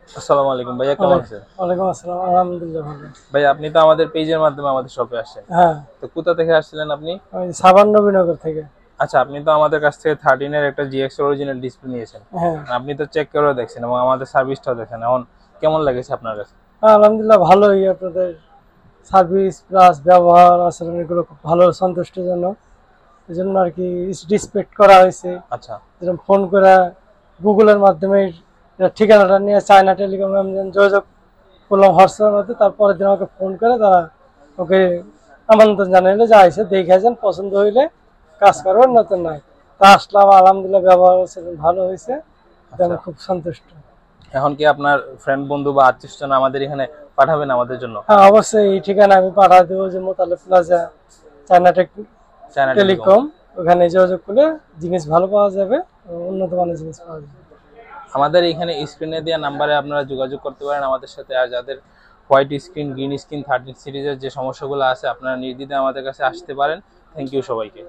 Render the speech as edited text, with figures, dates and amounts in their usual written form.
আসসালামু আলাইকুম ভাইয়া, কেমন আছেন? ওয়ালাইকুম আসসালাম, আলহামদুলিল্লাহ ভালো। ভাই আপনি তো আমাদের পেজের মাধ্যমে আমাদের শপে আসছেন। হ্যাঁ, তো কোথা থেকে আসছিলেন আপনি? ওই সাবান নবীনগর থেকে। আচ্ছা, আপনি তো আমাদের কাছ থেকে 13 এর একটা জিএক্স অরিজিনাল ডিসপ্লে নিয়েছেন। হ্যাঁ, আপনি তো চেক করেও দেখছেন এবং আমাদের সার্ভিসটাও দেখেন। এখন কেমন লেগেছে আপনার কাছে? আলহামদুলিল্লাহ ভালোই। আপনাদের সার্ভিস প্লাস ব্যবহার আচরণ এগুলো খুব ভালো, সন্তুষ্টিজনক। এই জন্য আর কি রিসপেক্ট করা হয়েছে। আচ্ছা যেরকম ফোন করে গুগলের মাধ্যমে ঠিকানাটা নিয়ে চায়না টেলিকম আমি যোগাযোগ করলাম হোয়াটসঅ্যাপের মধ্যে, তারপরের দিন আমাকে ফোন করে তারা ওকে আমন্ত্রণ জানাইলে যা এসে দেখে যান, পছন্দ হইলে কাজ করবেন, নতুন নাই। তা আসলাম, আলহামদুলিল্লাহ ব্যবহার আচরণ ভালো হয়েছে, আমি আচ্ছা। খুব সন্তুষ্ট। এখন কি আপনার ফ্রেন্ড বন্ধু বা আত্মীয়স্বজন আমাদের এখানে পাঠাবেন আমাদের জন্য? হ্যাঁ, অবশ্যই এই ঠিকানা আমি পাঠা দেবো, যে Motaleb plaza, China China telecom. Telecom. ওখানে যোগাযোগ করলে জিনিস ভালো পাওয়া যাবে, উন্নত মানের জিনিস পাওয়া যাবে। আমাদের এখানে স্ক্রিনে দেওয়া নাম্বারে আপনারা যোগাযোগ করতে পারেন আমাদের সাথে। আর যাদের হোয়াইট স্ক্রিন, গ্রিন স্ক্রিন 13 সিরিজের যে সমস্যাগুলো আছে, আপনারা নির্দ্বিধায় আমাদের কাছে আসতে পারেন। থ্যাংক ইউ সবাইকে।